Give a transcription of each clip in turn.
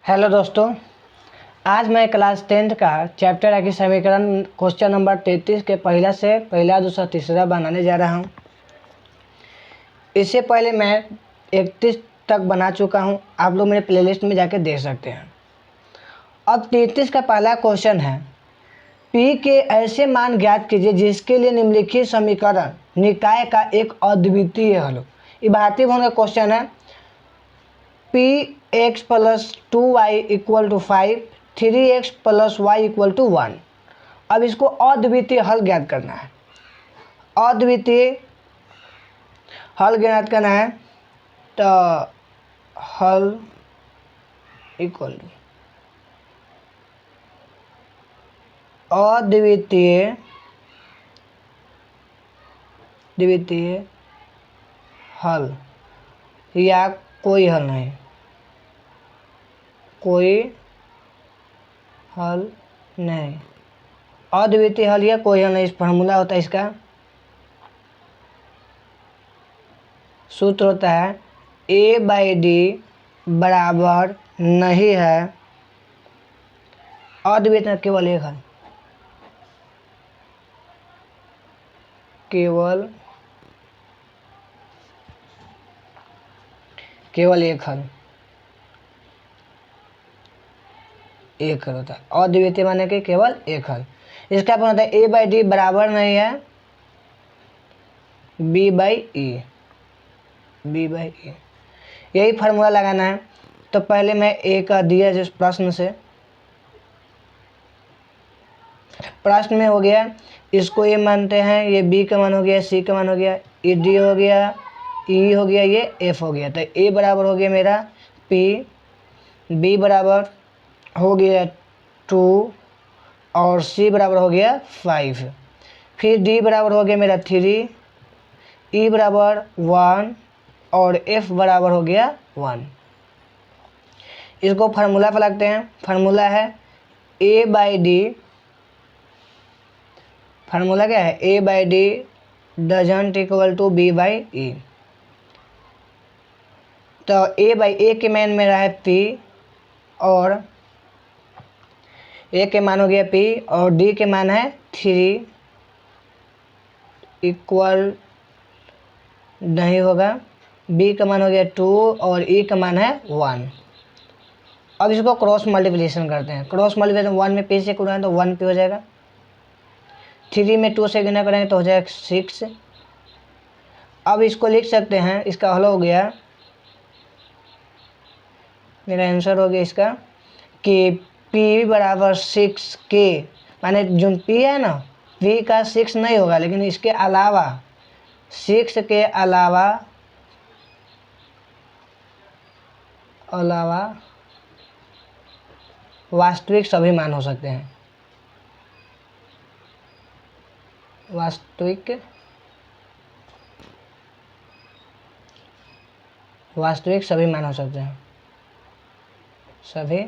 Hello दोस्तों, आज मैं क्लास 10th का चैप्टर है कि समीकरण क्वेश्चन नंबर 33 के पहला से पहला दूसरा तीसरा बनाने जा रहा हूं। इससे पहले मैं 31 तक बना चुका हूं, आप लोग मेरे प्लेलिस्ट में जाके देख सकते हैं। अब 33 का पहला क्वेश्चन है, पी के ऐसे मान ज्ञात कीजिए जिसके लिए निम्नलिखित समीकरण निकाय का एक अद्वितीय हल हो। ये भारतीय भवन का क्वेश्चन है। P x plus 2y equal to 5, 3x plus y equal to 1। अब इसको अद्वितीय हल ज्ञात करना है। अद्वितीय हल ज्ञात करना है तो हल इक्वल टू अद्वितीय हल या कोई हल नहीं, कोई हल नहीं, अद्वितीय हल या कोई हल नहीं। इस फार्मूला होता है, इसका सूत्र होता है a/d बराबर नहीं है अद्वितीय केवल एक हल, केवल एक हल होता है। अद्वितीय माने कि केवल एक हल। इसका अपन होता है a/d बराबर नहीं है b/e। यही फार्मूला लगाना है। तो पहले मैं a का दिया जिस प्रश्न में हो गया, इसको ये मानते हैं, ये b का मान हो गया, c का मान हो गया, ये d हो गया, e हो गया, ये f हो गया। तो a बराबर हो गया मेरा p, b बराबर हो गया 2 और c बराबर हो गया 5। फिर d बराबर हो गया मेरा 3, e बराबर 1 और f बराबर हो गया 1। इसको फार्मूला पर लगते हैं। फार्मूला है a/d, फार्मूला क्या है, a/d doesn't equal to b/e। तो a के मान मेरा है p और a के मान हो गया p और d के मान है 3 इक्वल नहीं होगा, b का मान हो गया 2 और e का मान है 1। अब इसको क्रॉस मल्टीप्लिकेशन करते हैं। क्रॉस मल्टीप्लिकेशन 1 में p से गुणा है तो 1 p हो जाएगा, 3 में 2 से गुणा करेंगे तो हो जाएगा 6। अब इसको लिख सकते हैं, इसका हल हो गया, मेरा आंसर हो गया इसका कि p बराबर 6k, माने जो p है ना, p का 6 नहीं होगा, लेकिन इसके अलावा 6 के अलावा वास्तविक सभी मान हो सकते हैं। वास्तविक सभी मान हो सकते हैं, सभी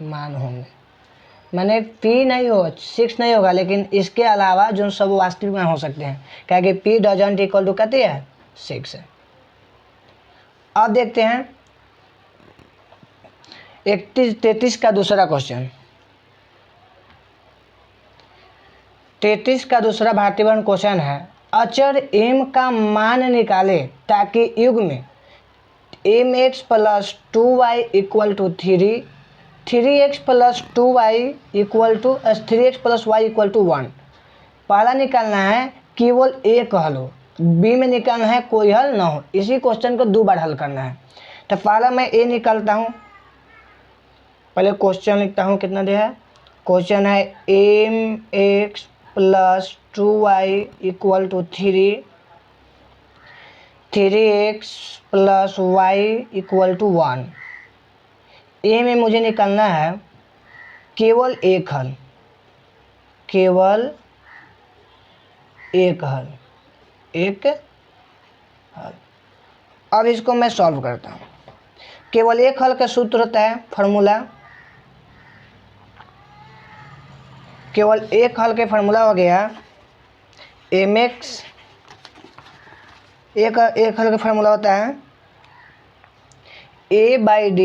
मान होंगे। मैंने p नहीं हो 6 नहीं होगा, लेकिन इसके अलावा जो सब वास्तविक मान हो सकते हैं, क्या कि p डजंट इक्वल टू कहते हैं 6 है। अब देखते हैं 33 का दूसरा क्वेश्चन। 33 का दूसरा भारतीय भवन क्वेश्चन है, अचर m का मान निकाले ताकि युग्म mx plus 2y equal to 3, 3x plus 2y equal to 3x plus y equal to 1। पहला निकालना है केवल एक हल हो, बी में निकालना है कोई हल ना हो। इसी क्वेश्चन को 2 बार हल करना है। तो पहला मैं ए निकालता हूँ, पहले क्वेश्चन लिखता हूँ, कितना दिया है। क्वेश्चन है mx plus 2y equal to 3, 3x plus y equal to 1। A में मुझे निकालना है केवल एक हल, केवल एक हल। अब इसको मैं सॉल्व करता हूँ। केवल एक हल का सूत्र होता है, फार्मूला, केवल एक हल के फार्मूला हो गया mx, एक हल का फार्मूला होता है a/d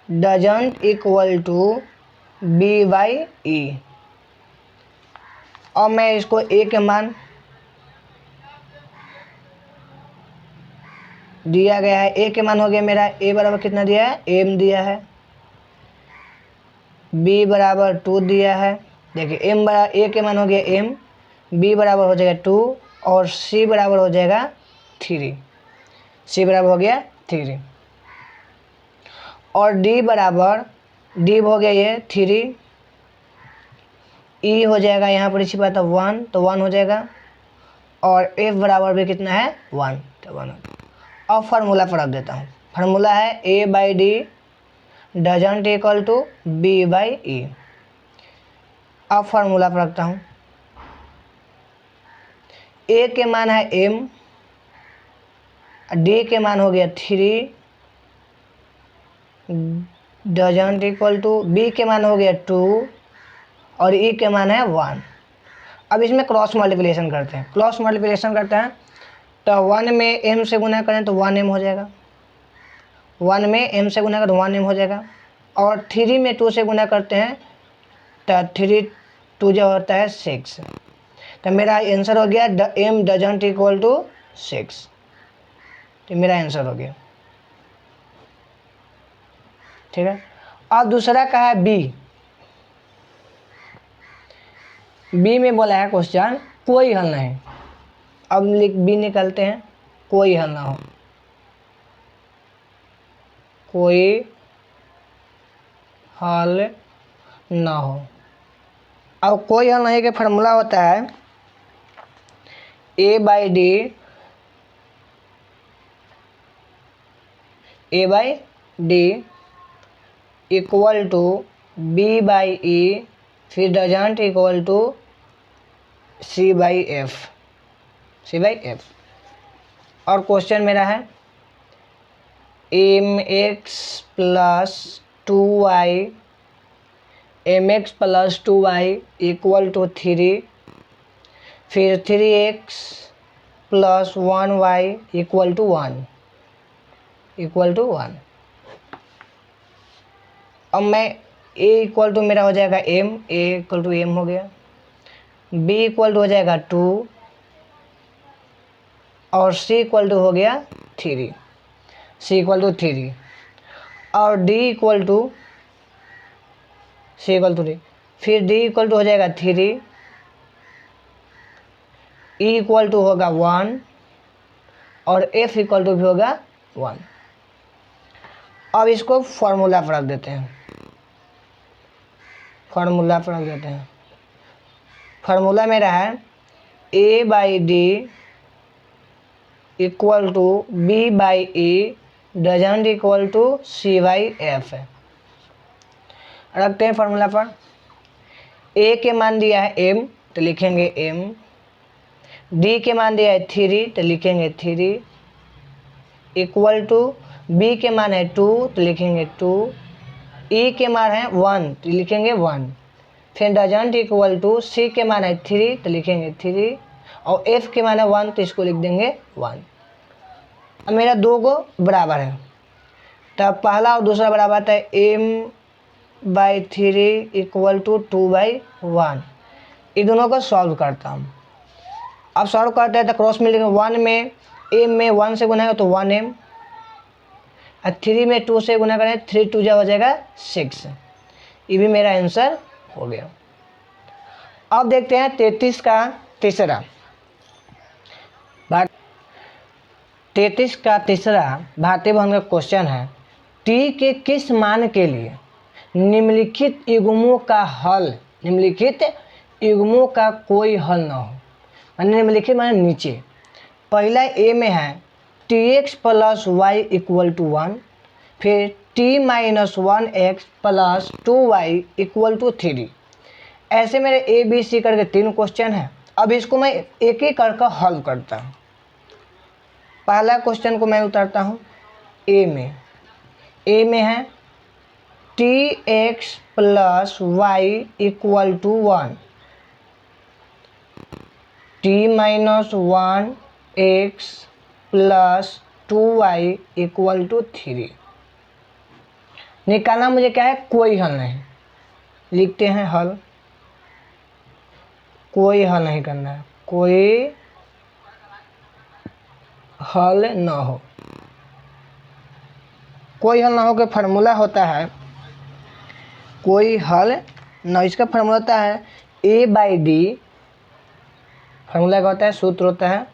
doesn't equal to B by E. और मैं इसको ए के मान दिया गया है, ए के मान हो गया मेरा ए बराबर कितना दिया है, एम दिया है, बी बराबर 2 दिया है। देखिए एम बराबर ए के मान हो गया एम, बी बराबर हो जाएगा 2 और सी बराबर हो जाएगा 3। सी बराबर हो गया 3 और डी बराबर, डी हो गया ये 3, ई हो जाएगा यहाँ पर इसी बात है 1, तो 1 हो जाएगा और एफ बराबर भी कितना है 1, तो 1। अब फार्मूला पर रख देता हूँ। फार्मूला है A by D doesn't equal to B by E. अब फार्मूला पर रखता हूँ। ए के मान है एम, डी के मान हो गया 3 डजंट इक्वल टू, बी के मान हो गया 2 और ई के मान है 1। अब इसमें क्रॉस मल्टीप्लिकेशन करते हैं। क्रॉस मल्टीप्लिकेशन करते हैं तो 1 में एम से गुना करें तो 1 एम हो जाएगा, 1 में एम से गुना करें तो 1 एम हो जाएगा और 3 में 2 से गुना करते हैं तो 3 2 जो होता है 6। तो मेरा आंसर हो गया एम डजंट इक्वल टू 6। तो मेरा आंसर हो गया। ठीक है। अब दूसरा का है बी। बी में बोला है क्वेश्चन कोई हल नहीं। अब बी निकालते हैं, कोई हल ना हो, कोई हल ना हो। अब कोई हल नहीं का फार्मूला होता है A by D, A by D equal to B by E, फिर doesn't equal to C by F, C by F. और क्वेश्चन मेरा है M X plus 2y, M X plus 2y equal to 3, फिर 3x plus 1y equal to 1, equal to 1। अब मैं a equal to मेरा हो जाएगा m, a equal to m हो गया, b इक्वल टू हो जाएगा 2 और c इक्वल टू हो गया 3, c इक्वल टू 3 और d equal to, c equal to 3, फिर d इक्वल टू हो जाएगा 3, e इक्वल टू होगा 1 और f इक्वल टू भी होगा 1। अब इसको फॉर्मूला पर रख देते हैं, फार्मूला पर रख देते हैं। फार्मूला मेरा है A by D equal to B by E doesn't equal to C by F. रखते हैं फार्मूला पर। ए के मान दिया है एम तो लिखेंगे एम, डी के मान दिया है 3 तो लिखेंगे 3, इक्वल टू बी के मान है 2 तो लिखेंगे 2, ई के मान है 1 तो लिखेंगे 1, फिर डजंट इक्वल टू सी के मान है 3 तो लिखेंगे 3 और एफ के मान है 1 तो इसको लिख देंगे 1। अब मेरा दो गो बराबर है तो पहला और दूसरा बराबर है m by 3 equal to 2 by 1। इन दोनों को सॉल्व करता हूँ। अब सॉल्व करते हैं तो क्रॉस में लिखेंगे 1 में एम में 1 से गुना है तो 1 एम और 3 में 2 से गुना करें 3 2 हो जाएगा 6। ये भी मेरा आंसर हो गया। अब देखते हैं 33 का तीसरा। 33 का तीसरा भारतीय भवन का क्वेश्चन है टी के किस मान के लिए निम्नलिखित युग्मों का हल, निम्नलिखित युग्मों का कोई हल न हो। निम्नलिखित माने नीचे। पहला ए में है t x plus y equal to 1, फिर t minus 1x plus 2y equal to 3। ऐसे मेरे ए बी सी करके 3 क्वेश्चन है। अब इसको मैं एक एक करके हल करता हूँ। पहला क्वेश्चन को मैं उतारता हूँ ए में। ए में है t x plus y equal to 1, t minus 1x plus 2y equal to 3। निकालना मुझे क्या है, कोई हल नहीं। लिखते हैं हल, कोई हल नहीं करना है, कोई हल ना हो। कोई हल ना हो के फार्मूला होता है, कोई हल ना, इसका फार्मूला होता है A/D। फार्मूला क्या होता है, सूत्र होता है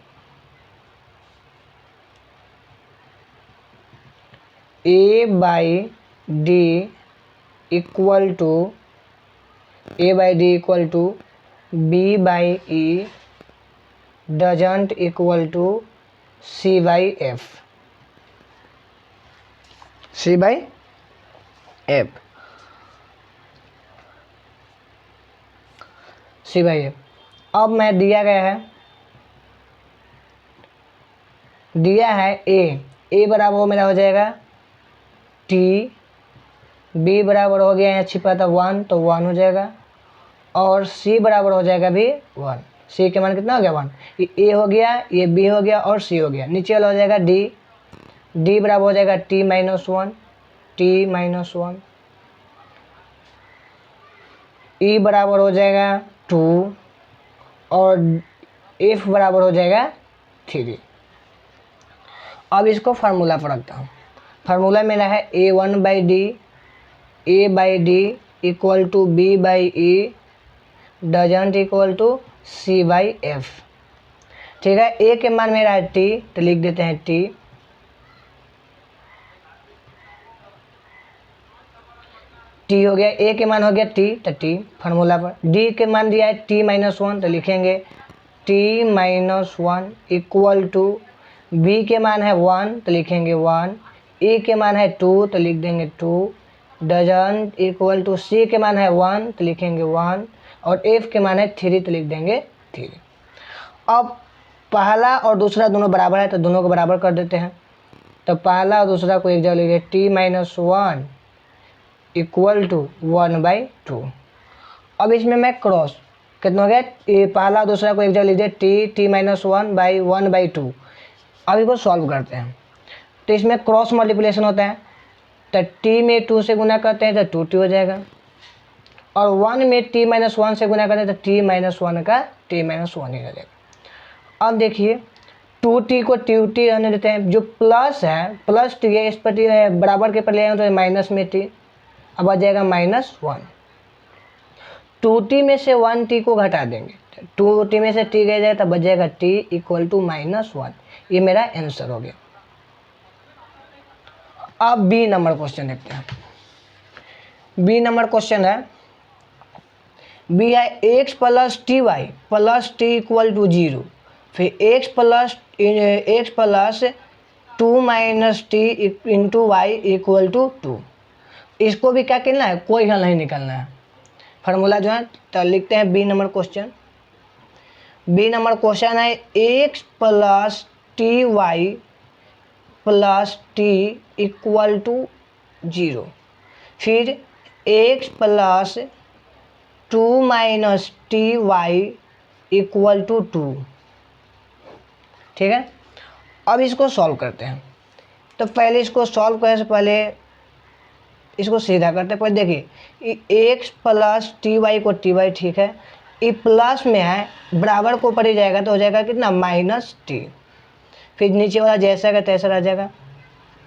A/D equal to B/E doesn't equal to C/F। अब मैं दिया है ए बराबर हो मेरा हो जाएगा T, B बराबर हो गया, यहाँ छिपा था 1 तो 1 हो जाएगा, और C बराबर हो जाएगा भी 1। C के मान कितना हो गया 1। ये A हो गया, ये B हो गया और C हो गया। नीचे वाला हो जाएगा D बराबर हो जाएगा T-1, E बराबर हो जाएगा 2 और F बराबर हो जाएगा 3। अब इसको फार्मूला पर रखता हूँ। फार्मूला मेरा है A/D equal to B/E doesn't equal to C/F। ठीक है, A के मान मेरा है T तो लिख देते हैं T। हो गया, A के मान हो गया T तो T फार्मूला पर। D के मान दिया है T-1 तो लिखेंगे T-1 इक्वल टू B के मान है 1 तो लिखेंगे 1, E के मान है 2 तो लिख देंगे 2, डजंट इक्वल टू C के मान है 1 तो लिखेंगे 1 और F के मान है 3 तो लिख देंगे 3। अब पहला और दूसरा दोनों बराबर है तो दोनों को बराबर कर देते हैं। तो पहला और दूसरा को एक जगह लिखे T-1 इक्वल टू 1/2। अब इसमें मैं क्रॉस कितना हो गया, ये पहला और दूसरा को एक जगह लीजिए T-1/1/2। अब इसको सॉल्व करते हैं तो इसमें क्रॉस मल्टीप्लिकेशन होता है, तो T में 2 से गुना करते हैं तो 2T हो जाएगा, और 1 में T-1 से गुना करते हैं तो T-1 का T-1 ही हो जाएगा। अब देखिए 2T को T रहने देते हैं, जो प्लस है प्लस T है, इस पर T बराबर के पर ले आएंगे तो माइनस में T, अब आ जाएगा -1। 2T में से 1T को घटा देंगे, 2T में से T गया जाए तब बच जाएगा T इक्वल टू -1। ये मेरा आंसर हो गया। अब B नंबर क्वेश्चन देखते हैं। B नंबर क्वेश्चन है, B है x plus TY plus T equal to 0, फिर x plus 2 minus T into y equal to 2। इसको भी क्या करना है, कोई हल नहीं निकालना है। फार्मूला जो है तो लिखते हैं B number question. B number question है x plus TY plus T equal to 0, फिर x plus 2 minus TY equal to 2। ठीक है, अब इसको सॉल्व करते हैं। तो पहले इसको सॉल्व करने से पहले इसको सीधा करते हैं। पहले देखिए x प्लस TY को TY, ठीक है, ये प्लस में है, बराबर को ऊपर ही जाएगा तो हो जाएगा कितना -T, फिर नीचे वाला जैसा का तैसा रह जाएगा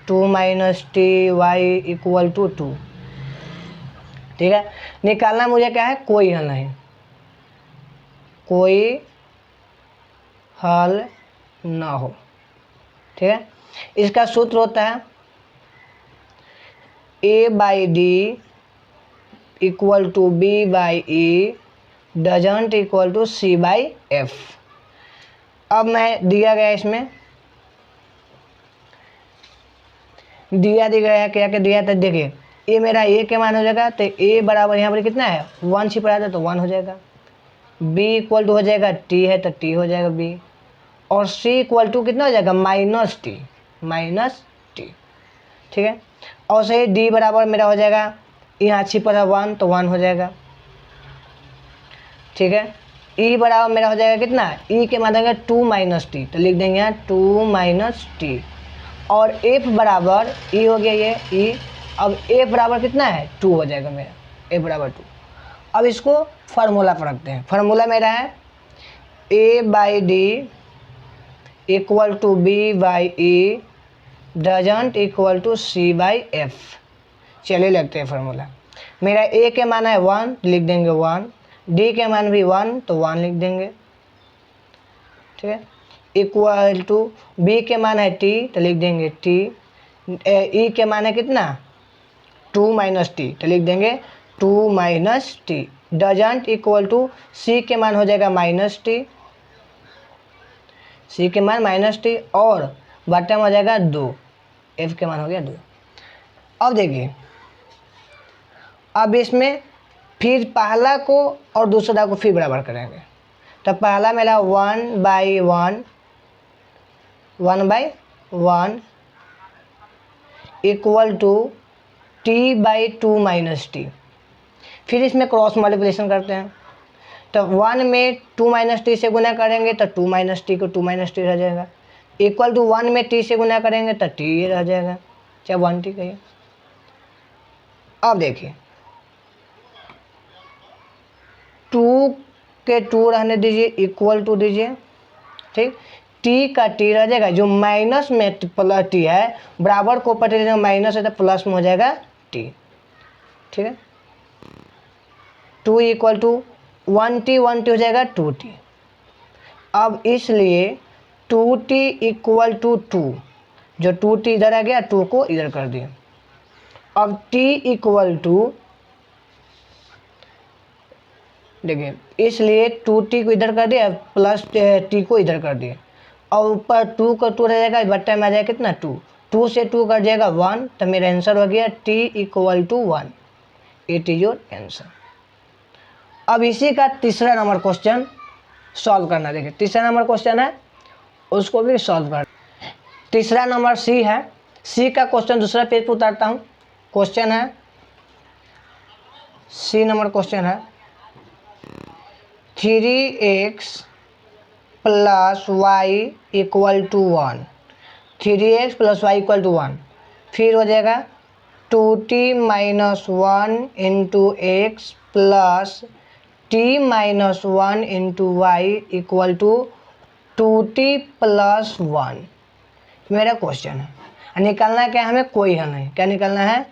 2 माइनस TY इक्वल टू 2। ठीक है, निकालना मुझे क्या है, कोई हल नहीं, कोई हल ना हो। ठीक है, इसका सूत्र होता है A/D equal to B/E doesn't equal to C/F। अब मैं दिया गया इसमें दिया है क्या क्या दिया था, देखिए ए मेरा ए के मान हो जाएगा तो ए बराबर यहाँ पर कितना है 1 छिपा रहता है तो 1 हो जाएगा, B इक्वल टू हो जाएगा T है तो T हो जाएगा B, और C इक्वल टू कितना हो जाएगा -T। ठीक है, और सही D बराबर मेरा हो जाएगा, यहाँ छिपा था 1 तो 1 हो जाएगा। ठीक है, E बराबर मेरा हो जाएगा कितना, E के मान होगा 2 माइनस T तो लिख देंगे यहाँ 2 माइनस T, और F बराबर E हो गया ये E अब ए बराबर कितना है 2 हो जाएगा मेरा, ए बराबर 2। अब इसको फार्मूला पर रखते हैं। फार्मूला मेरा है A by D equal to B by E doesn't equal to C by F. चलिए लगते हैं फार्मूला। मेरा ए के मान है 1, लिख देंगे 1, डी के मान भी 1 तो 1 लिख देंगे, ठीक है। इक्वल टू बी के मान है टी तो लिख देंगे टी, ई के मान है कितना 2 माइनस टी तो लिख देंगे 2 minus T. Doesn't equal to C के मान हो जाएगा माइनस टी, सी के मान माइनस टी और बट्टा में हो जाएगा 2, एफ के मान हो गया 2। अब देखिए, अब इसमें फिर पहला को और दूसरा को फिर बराबर करेंगे। तो पहला मेरा 1/1 equal to t/2 minus T. फिर इसमें क्रॉस मल्टीप्लिकेशन करते हैं। तो 1 में 2 माइनस टी से गुना करेंगे तो 2 माइनस टी को 2 माइनस टी रह जाएगा। इक्वल टू 1 में टी से गुना करेंगे तो टी रह जाएगा, चाहे 1 टी कहिए। अब देखिए 2 के 2 रहने दीजिए, इक्वल टू दीजिए, ठीक। टी का टी रह जाएगा, जो माइनस में प्लस टी है बराबर को पटे माइनस है तो प्लस में हो जाएगा टी, ठीक है। 2 इक्वल टू 1t हो जाएगा 2t। अब इसलिए 2t इक्वल टू 2, जो 2t इधर आ गया 2 को इधर कर दिए। अब t इक्वल टू, देखिए इसलिए 2t को इधर कर दिया प्लस t को इधर कर दिए और ऊपर 2 का 2 रह जाएगा, बट्टा में आ जाएगा कितना 2, 2 से 2 कर जाएगा 1, तो मेरा आंसर हो गया t equal to 1। It is your answer. अब इसी का तीसरा नंबर क्वेश्चन सॉल्व करना। देखिए तीसरा नंबर क्वेश्चन है, उसको भी सॉल्व करना। तीसरा नंबर सी है। सी का क्वेश्चन दूसरा पेज पर उतारता हूँ। क्वेश्चन है सी नंबर क्वेश्चन है 3x plus y equal to 1, 3x plus y equal to 1। फिर हो जाएगा 2t minus 1 into x plus t minus 1 into y equal to 2t plus 1। मेरा क्वेश्चन है, निकालना है क्या हमें, कोई हल नहीं। क्या निकालना है,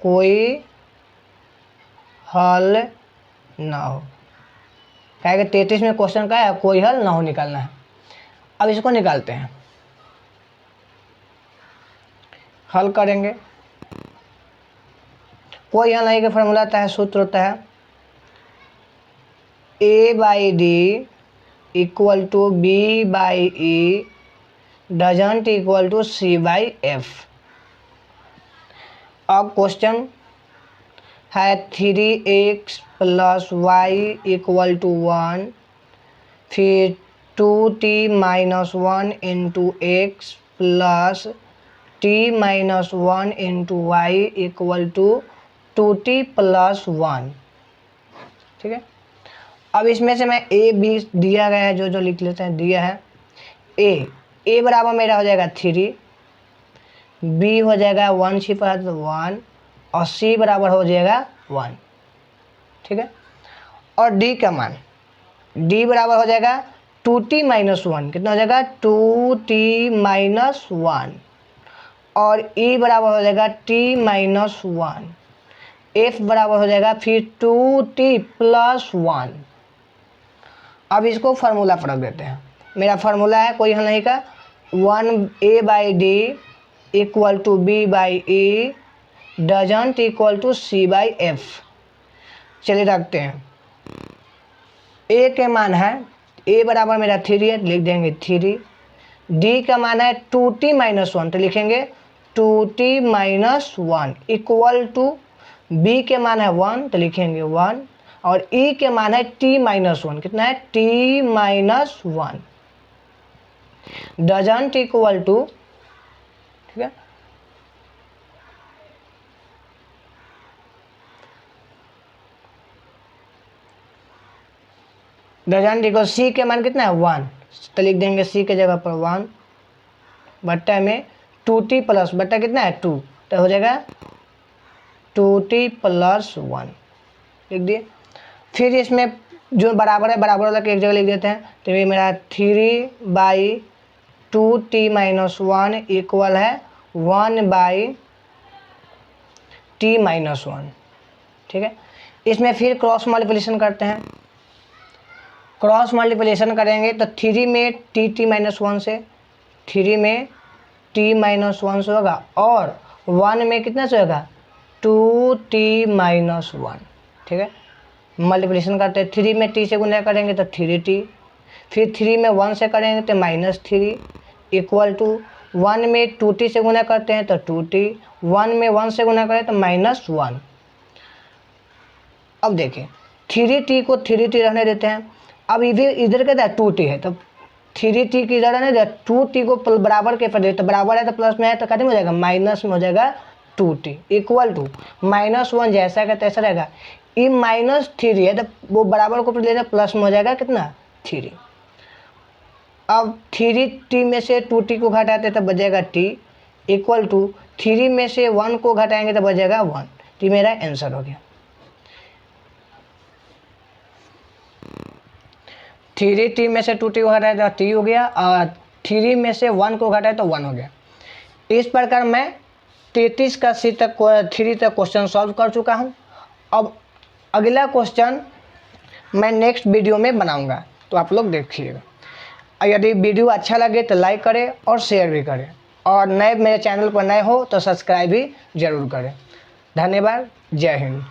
कोई हल ना हो। क्या 33 में क्वेश्चन का है, कोई हल ना हो निकालना है। अब इसको निकालते हैं, हल करेंगे। कोई हल नहीं का फॉर्मूला होता है, सूत्र होता है a by D equal to B by E doesn't equal to C by f. अब क्वेश्चन है 3x plus y equal to 1, फिर 2t minus 1 into x plus t minus 1 into y equal to 2t plus 1, ठीक है। अब इसमें से मैं a b दिया गया है, जो जो लिख लेते हैं, दिया है a बराबर मेरा हो जाएगा 3, b हो जाएगा 1 छिपा है तो 1 और c बराबर हो जाएगा 1, ठीक है। और d का मान, d बराबर हो जाएगा 2t माइनस 1, कितना हो जाएगा 2t माइनस 1 और e बराबर हो जाएगा t माइनस 1, f बराबर हो जाएगा फिर 2t प्लस 1। अब इसको फार्मूला पर रख देते हैं। मेरा फार्मूला है, कोई हल नहीं का, 1a by D equal to B by E doesn't equal to C by F. चलिए रखते हैं। a के मान है, a बराबर मेरा 3 है, लिख देंगे 3। d का मान है 2t माइनस 1 तो लिखेंगे 2t minus 1 equal to b के मान है 1 तो लिखेंगे 1 और e के मान है t माइनस 1, कितना है t minus 1 doesn't equal to, ठीक है। डजंट इक्वल सी के मान कितना है 1 तो लिख देंगे c के जगह पर 1 बट्टा में 2t प्लस बट्टा कितना है 2 तो हो जाएगा 2t + 1 लिख दिए। फिर इसमें जो बराबर है बराबर वाला एक जगह लिख देते हैं, तो ये मेरा 3/2t - 1 इक्वल है 1/t - 1। ठीक है, इसमें फिर क्रॉस मल्टीप्लिकेशन करते हैं। क्रॉस मल्टीप्लिकेशन करेंगे तो 3 में t - 1 से 3 में t - 1 से होगा, और 1 में कितना से होगा 2t - 1। ठीक है, मल्टीप्लिकेशन करते हैं। 3 में t से गुना करेंगे तो 3t, फिर 3 में 1 से करेंगे तो -3 इक्वल टू 1 में 2t से गुना करते हैं तो 2t, 1 में 1 से गुना करें तो -1। अब देखिए 3t को 3t रहने देते हैं। अब इधर कहता है 2t है, तो 3t की इधर रहने दे, 2t को बराबर के पर दे, तो बराबर है तो प्लस में है तो खत्म हो जाएगा, माइनस में हो जाएगा 2t इक्वल टू -1 जैसा का तैसा रहेगा। ये -3 है तो वो बराबर को लेना प्लस में हो जाएगा कितना 3। अब 3t में से 2t को घटाते तो बचेगा t इक्वल टू 3 में से 1 को घटाएंगे तो बचेगा 1। तो मेरा आंसर हो गया। 3t में से 2t को घटाए तो t हो गया, और 3 में से 1 को घटाए तो 1 हो गया। इस प्रकार मैं 33 का सी तक 3 तक क्वेश्चन सॉल्व कर चुका हूँ। अब अगला क्वेश्चन मैं नेक्स्ट वीडियो में बनाऊंगा, तो आप लोग देखिएगा। यदि वीडियो अच्छा लगे तो लाइक करें और शेयर भी करें, और नए मेरे चैनल पर नए हो तो सब्सक्राइब भी जरूर करें। धन्यवाद। जय हिंद।